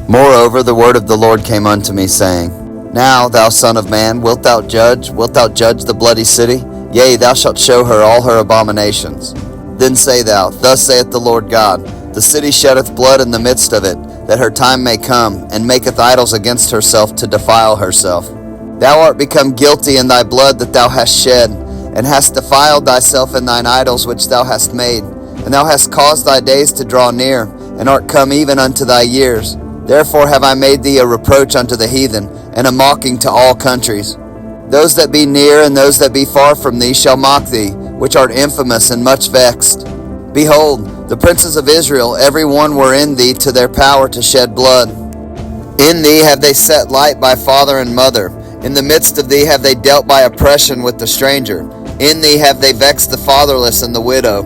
Moreover, the word of the Lord came unto me, saying, Now, thou son of man, wilt thou judge the bloody city? Yea, thou shalt show her all her abominations. Then say thou, Thus saith the Lord God, The city sheddeth blood in the midst of it, that her time may come, and maketh idols against herself to defile herself. Thou art become guilty in thy blood that thou hast shed, and hast defiled thyself in thine idols which thou hast made, and thou hast caused thy days to draw near, and art come even unto thy years. Therefore have I made thee a reproach unto the heathen, and a mocking to all countries. Those that be near and those that be far from thee shall mock thee, which art infamous and much vexed. Behold, the princes of Israel, every one were in thee to their power to shed blood. In thee have they set light by father and mother. In the midst of thee have they dealt by oppression with the stranger. In thee have they vexed the fatherless and the widow.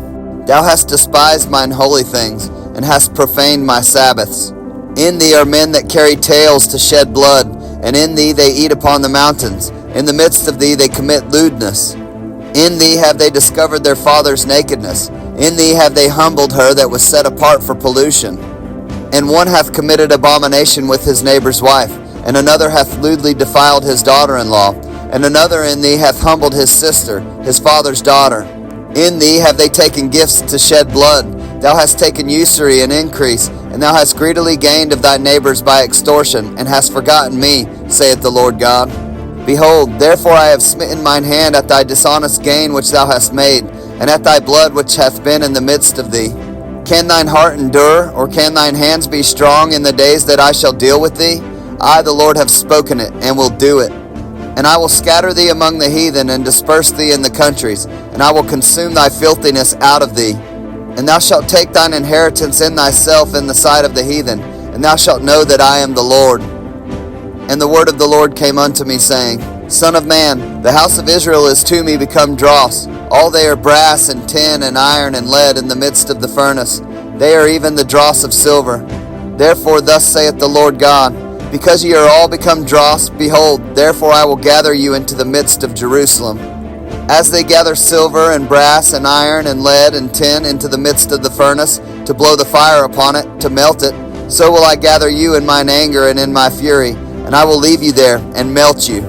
Thou hast despised mine holy things, and hast profaned my Sabbaths. In thee are men that carry tales to shed blood, and in thee they eat upon the mountains. In the midst of thee they commit lewdness. In thee have they discovered their father's nakedness. In thee have they humbled her that was set apart for pollution. And one hath committed abomination with his neighbor's wife, and another hath lewdly defiled his daughter-in-law, and another in thee hath humbled his sister, his father's daughter. In thee have they taken gifts to shed blood. Thou hast taken usury and increase, and thou hast greedily gained of thy neighbors by extortion, and hast forgotten me, saith the Lord God. Behold, therefore I have smitten mine hand at thy dishonest gain which thou hast made, and at thy blood which hath been in the midst of thee. Can thine heart endure, or can thine hands be strong in the days that I shall deal with thee? I, the Lord, have spoken it, and will do it. And I will scatter thee among the heathen, and disperse thee in the countries, and I will consume thy filthiness out of thee. And thou shalt take thine inheritance in thyself in the sight of the heathen, and thou shalt know that I am the Lord. And the word of the Lord came unto me, saying, Son of man, the house of Israel is to me become dross. All they are brass and tin and iron and lead in the midst of the furnace. They are even the dross of silver. Therefore thus saith the Lord God, Because ye are all become dross, behold, therefore I will gather you into the midst of Jerusalem. As they gather silver and brass and iron and lead and tin into the midst of the furnace, to blow the fire upon it, to melt it, so will I gather you in mine anger and in my fury, and I will leave you there and melt you.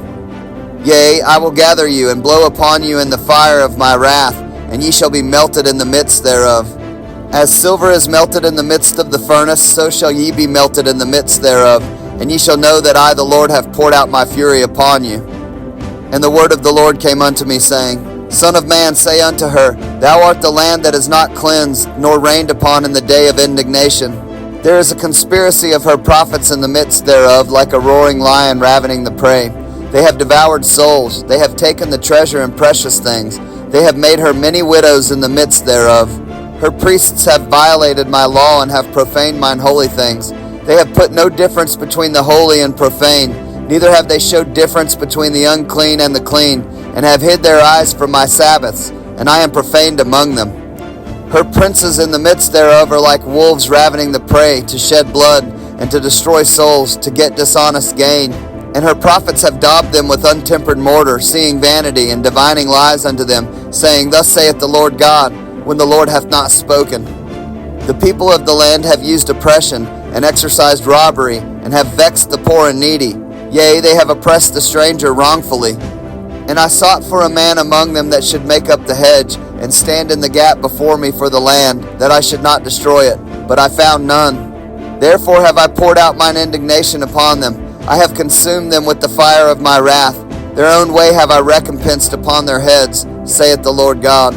Yea, I will gather you and blow upon you in the fire of my wrath, and ye shall be melted in the midst thereof. As silver is melted in the midst of the furnace, so shall ye be melted in the midst thereof, and ye shall know that I, the Lord, have poured out my fury upon you. And the word of the Lord came unto me, saying, Son of man, say unto her, Thou art the land that is not cleansed, nor rained upon in the day of indignation. There is a conspiracy of her prophets in the midst thereof, like a roaring lion ravening the prey. They have devoured souls. They have taken the treasure and precious things. They have made her many widows in the midst thereof. Her priests have violated my law and have profaned mine holy things. They have put no difference between the holy and profane. Neither have they showed difference between the unclean and the clean, and have hid their eyes from my Sabbaths, and I am profaned among them. Her princes in the midst thereof are like wolves ravening the prey, to shed blood, and to destroy souls, to get dishonest gain. And her prophets have daubed them with untempered mortar, seeing vanity, and divining lies unto them, saying, Thus saith the Lord God, when the Lord hath not spoken. The people of the land have used oppression, and exercised robbery, and have vexed the poor and needy. Yea, they have oppressed the stranger wrongfully. And I sought for a man among them that should make up the hedge, and stand in the gap before me for the land, that I should not destroy it. But I found none. Therefore have I poured out mine indignation upon them. I have consumed them with the fire of my wrath. Their own way have I recompensed upon their heads, saith the Lord God.